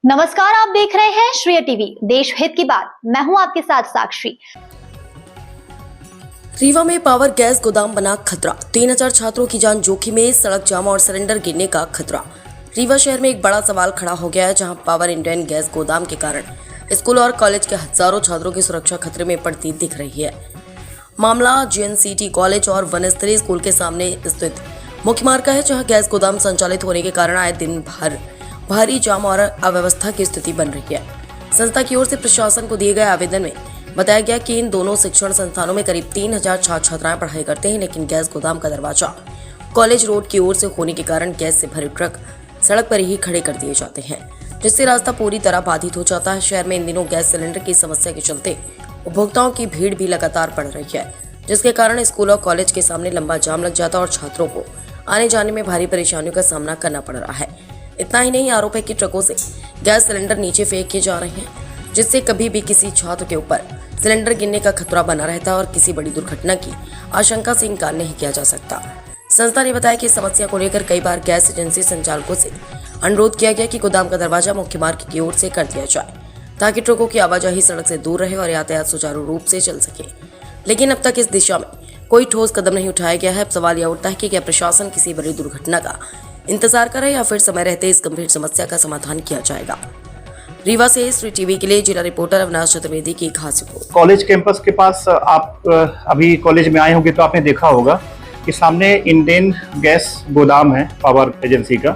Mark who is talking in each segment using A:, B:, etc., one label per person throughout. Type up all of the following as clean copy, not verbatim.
A: नमस्कार, आप देख रहे हैं श्रेय टीवी, देश हित की बात। मैं हूं आपके साथ साक्षी।
B: रीवा में पावर गैस गोदाम बना खतरा, 3000 छात्रों की जान जोखिम में, सड़क जाम और सिलेंडर गिरने का खतरा। रीवा शहर में एक बड़ा सवाल खड़ा हो गया है, जहां पावर इंडियन गैस गोदाम के कारण स्कूल और कॉलेज के हजारों छात्रों की सुरक्षा खतरे में पड़ती दिख रही है। मामला JNCT कॉलेज और वनस्तरीय स्कूल के सामने स्थित मुख्य मार्ग का है, जहां गैस गोदाम संचालित होने के कारण आए दिन भर भारी जाम और अव्यवस्था की स्थिति बन रही है। संस्था की ओर से प्रशासन को दिए गए आवेदन में बताया गया कि इन दोनों शिक्षण संस्थानों में करीब 3000 छात्र छात्राएं पढ़ाई करते हैं, लेकिन गैस गोदाम का दरवाजा कॉलेज रोड की ओर से होने के कारण गैस से भरे ट्रक सड़क पर ही खड़े कर दिए जाते हैं, जिससे रास्ता पूरी तरह बाधित हो जाता है। शहर में इन दिनों गैस सिलेंडर की समस्या के चलते उपभोक्ताओं की भीड़ भी लगातार बढ़ रही है, जिसके कारण स्कूल और कॉलेज के सामने लंबा जाम लग जाता है और छात्रों को आने जाने में भारी परेशानियों का सामना करना पड़ रहा है। इतना ही नहीं, आरोप है कि ट्रकों से गैस सिलेंडर नीचे फेंके जा रहे हैं, जिससे कभी भी किसी छात्र के ऊपर सिलेंडर गिरने का खतरा बना रहता है और किसी बड़ी दुर्घटना की आशंका से इनकार नहीं किया जा सकता। संस्था ने बताया कि इस समस्या को लेकर कई बार गैस एजेंसी संचालकों से अनुरोध किया गया कि गोदाम का दरवाजा मुख्य मार्ग की ओर से कर दिया जाए, ताकि ट्रकों की आवाजाही सड़क से दूर रहे और यातायात सुचारू रूप से चल सके, लेकिन अब तक इस दिशा में कोई ठोस कदम नहीं उठाया गया है। अब सवाल यह उठता है कि क्या प्रशासन किसी बड़ी दुर्घटना का इंतजार करे या फिर समय रहते इस गंभीर समस्या का समाधान किया जाएगा। रीवा से श्रेय टीवी के लिए जिला रिपोर्टर अविनाश चतुर्वेदी की खास रिपोर्ट।
C: कॉलेज कैंपस के पास आप अभी कॉलेज में आए होंगे तो आपने देखा होगा कि सामने इंडियन गैस गोदाम है पावर एजेंसी का,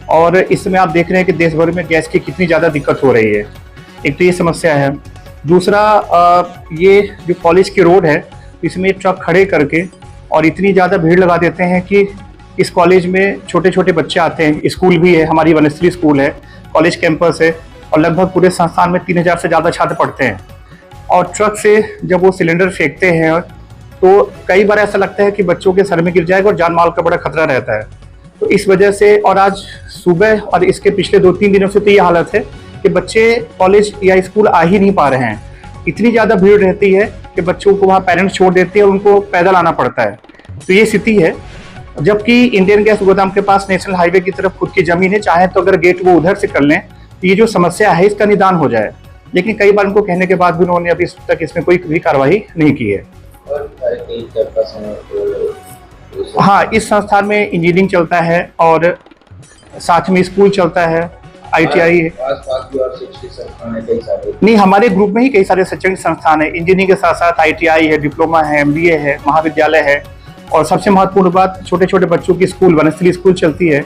C: और इसमें आप देख रहे हैं कि देश भर में गैस की कितनी ज़्यादा दिक्कत हो रही है। एक तो ये समस्या है, दूसरा ये जो कॉलेज की रोड है इसमें ट्रक खड़े करके और इतनी ज़्यादा भीड़ लगा देते हैं कि इस कॉलेज में छोटे छोटे बच्चे आते हैं। स्कूल भी है, हमारी वनस्तरीय स्कूल है, कॉलेज कैंपस है, और लगभग पूरे संस्थान में 3000 से ज़्यादा छात्र पढ़ते हैं। और ट्रक से जब वो सिलेंडर फेंकते हैं तो कई बार ऐसा लगता है कि बच्चों के सर में गिर जाएगा और जान माल का बड़ा खतरा रहता है। तो इस वजह से, और आज सुबह और इसके पिछले 2-3 दिनों से तो ये हालत है कि बच्चे कॉलेज या स्कूल आ ही नहीं पा रहे हैं। इतनी ज़्यादा भीड़ रहती है कि बच्चों को वहाँ पेरेंट्स छोड़ देते हैं और उनको पैदल आना पड़ता है। तो ये स्थिति है, जबकि इंडियन गैस गोदाम के पास नेशनल हाईवे की तरफ खुद की जमीन है, चाहे तो अगर गेट वो उधर से कर लें तो ये जो समस्या है इसका निदान हो जाए, लेकिन कई बार उनको कहने के बाद भी उन्होंने अभी तक इसमें कोई भी कार्रवाई नहीं की है। हाँ, इस संस्थान में इंजीनियरिंग चलता है और साथ में स्कूल चलता है, ITI है। नहीं, हमारे ग्रुप में ही कई सारे शैक्षणिक संस्थान है। इंजीनियरिंग के साथ साथ ITI है, डिप्लोमा है, MBA है, महाविद्यालय है, और सबसे महत्वपूर्ण बात, छोटे छोटे बच्चों की स्कूल वनस्तरीय स्कूल चलती है।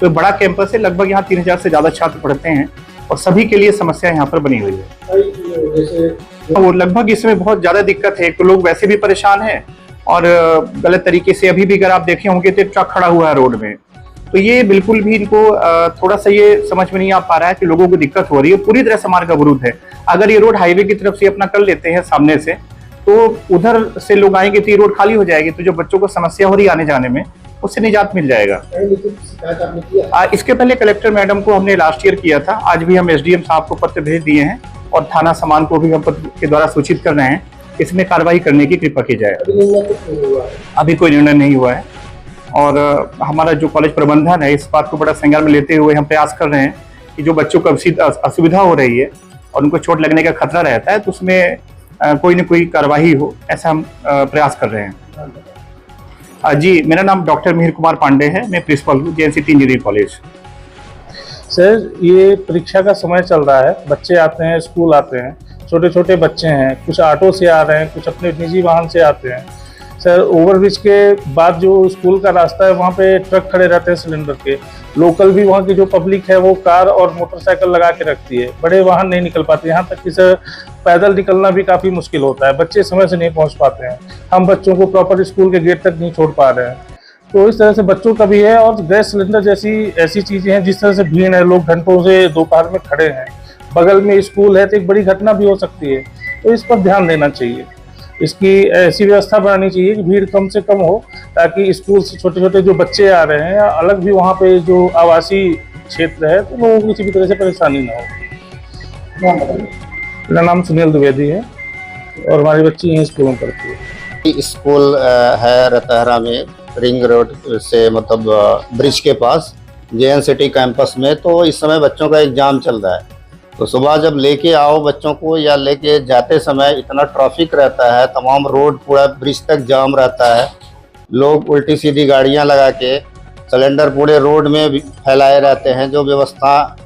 C: तो बड़ा कैंपस है, लगभग यहाँ 3000 से ज़्यादा छात्र पढ़ते हैं और सभी के लिए समस्या यहाँ पर बनी हुई है। वो लगभग इसमें बहुत ज़्यादा दिक्कत है, तो लोग वैसे भी परेशान हैं और गलत तरीके से अभी भी अगर आप देखे होंगे तो ट्रक खड़ा हुआ है रोड में। तो ये बिल्कुल भी इनको थोड़ा सा ये समझ में नहीं आ पा रहा है कि लोगों को दिक्कत हो रही है। पूरी तरह से मार्ग अवरुद्ध है। अगर ये रोड हाईवे की तरफ से अपना कर लेते हैं सामने से, तो उधर से लोग आएंगे तो ये रोड खाली हो जाएगी, तो जो बच्चों को समस्या हो रही है आने जाने में, उससे निजात मिल जाएगा। इसके पहले कलेक्टर मैडम को हमने लास्ट ईयर किया था। आज भी हम SDM साहब को पत्र भेज दिए हैं और थाना सामान को भी हम पत्र के द्वारा सूचित कर रहे हैं, इसमें कार्रवाई करने की कृपा की जाए। अभी कोई निर्णय नहीं हुआ है, और हमारा जो कॉलेज प्रबंधन है इस बात को बड़ा संज्ञान में लेते हुए हम प्रयास कर रहे हैं कि जो बच्चों को असुविधा हो रही है और उनको चोट लगने का खतरा रहता है, तो उसमें कोई न कोई कार्रवाई हो, ऐसा हम प्रयास कर रहे हैं। जी, मेरा नाम डॉक्टर मिहिर कुमार पांडे है, मैं प्रिंसिपल हूँ JNCT इंजीनियरिंग कॉलेज।
D: सर, ये परीक्षा का समय चल रहा है, बच्चे आते हैं, स्कूल आते हैं, छोटे छोटे बच्चे हैं, कुछ ऑटो से आ रहे हैं, कुछ अपने निजी वाहन से आते हैं। सर, ओवरब्रिज के बाद जो स्कूल का रास्ता है वहाँ पे ट्रक खड़े रहते हैं सिलेंडर के। लोकल भी वहाँ की जो पब्लिक है वो कार और मोटरसाइकिल लगा के रखती है, बड़े वाहन नहीं निकल पाते। यहाँ तक कि सर पैदल निकलना भी काफ़ी मुश्किल होता है, बच्चे समय से नहीं पहुँच पाते हैं। हम बच्चों को प्रॉपर स्कूल के गेट तक नहीं छोड़ पा रहे हैं। तो इस तरह से बच्चों का भी है, और गैस सिलेंडर जैसी ऐसी चीज़ें हैं जिस तरह से भीड़ है, लोग घंटों से दोपहर में खड़े हैं, बगल में स्कूल है, तो एक बड़ी घटना भी हो सकती है। तो इस पर ध्यान देना चाहिए, इसकी ऐसी व्यवस्था बनानी चाहिए कि भीड़ कम से कम हो, ताकि स्कूल से छोटे छोटे जो बच्चे आ रहे हैं या अलग भी वहाँ पे जो आवासीय क्षेत्र है, तो लोगों को किसी भी तरह से परेशानी ना हो। मेरा नाम सुनील द्विवेदी है और हमारी बच्ची यहीं स्कूल में पढ़ती है।
E: स्कूल है रतहरा में, रिंग रोड से मतलब ब्रिज के पास, JN सिटी कैंपस में। तो इस समय बच्चों का एग्ज़ाम चल रहा है, तो सुबह जब लेके आओ बच्चों को या लेके जाते समय इतना ट्रैफिक रहता है, तमाम रोड पूरा ब्रिज तक जाम रहता है, लोग उल्टी सीधी गाड़ियां लगा के सिलेंडर पूरे रोड में भी फैलाए रहते हैं। जो व्यवस्था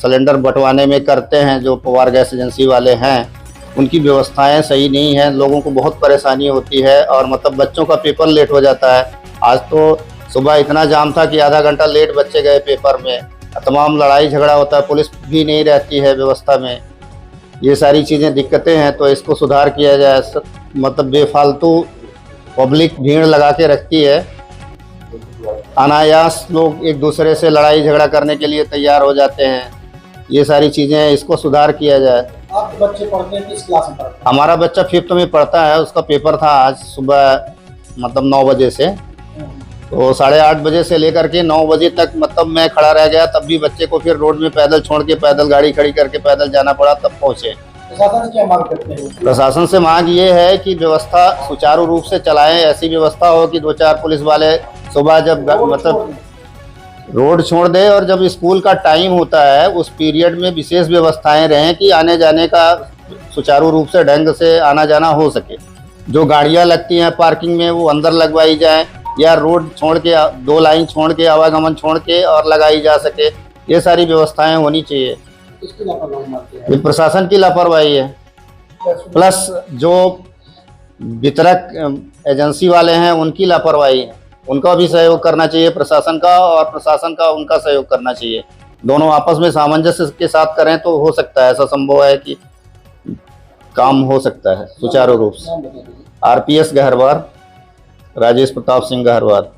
E: सिलेंडर बंटवाने में करते हैं जो पवार गैस एजेंसी वाले हैं, उनकी व्यवस्थाएं सही नहीं हैं, लोगों को बहुत परेशानी होती है और मतलब बच्चों का पेपर लेट हो जाता है। आज तो सुबह इतना जाम था कि आधा घंटा लेट बच्चे गए पेपर में, तमाम लड़ाई झगड़ा होता है, पुलिस भी नहीं रहती है व्यवस्था में। ये सारी चीज़ें दिक्कतें हैं, तो इसको सुधार किया जाए। मतलब बेफालतू पब्लिक भीड़ लगा के रखती है, अनायास लोग एक दूसरे से लड़ाई झगड़ा करने के लिए तैयार हो जाते हैं। ये सारी चीज़ें हैं, इसको सुधार किया जाए।
F: आपके बच्चे पढ़ते हैं, किस क्लास में पढ़ते हैं?
E: हमारा बच्चा 5th में पढ़ता है, उसका पेपर था आज सुबह मतलब 9 बजे से, तो 8:30 बजे से लेकर के 9 बजे तक मतलब मैं खड़ा रह गया, तब भी बच्चे को फिर रोड में पैदल छोड़ के पैदल गाड़ी खड़ी करके पैदल जाना पड़ा, तब पहुँचे।
F: प्रशासन से क्या मांग करते हैं?
E: प्रशासन से मांग ये है कि व्यवस्था सुचारू रूप से चलाएं, ऐसी व्यवस्था हो कि 2-4 पुलिस वाले सुबह जब मतलब रोड छोड़ दे और जब स्कूल का टाइम होता है उस पीरियड में विशेष व्यवस्थाएं रहें कि आने जाने का सुचारू रूप से ढंग से आना जाना हो सके। जो गाड़ियां लगती हैं पार्किंग में वो अंदर लगवाई जाए या रोड छोड़ के 2 लाइन छोड़ के आवागमन छोड़ के और लगाई जा सके। ये सारी व्यवस्थाएं होनी चाहिए।
F: किसकी लापरवाही मानते हैं?
E: ये प्रशासन की लापरवाही है, प्लस जो वितरक एजेंसी वाले हैं उनकी लापरवाही है। उनका भी सहयोग करना चाहिए प्रशासन का, और प्रशासन का उनका सहयोग करना चाहिए। दोनों आपस में सामंजस्य के साथ करें तो हो सकता है, ऐसा संभव है कि काम हो सकता है सुचारू रूप से। RPS गहरवार, राजेश प्रताप सिंह गहरवार।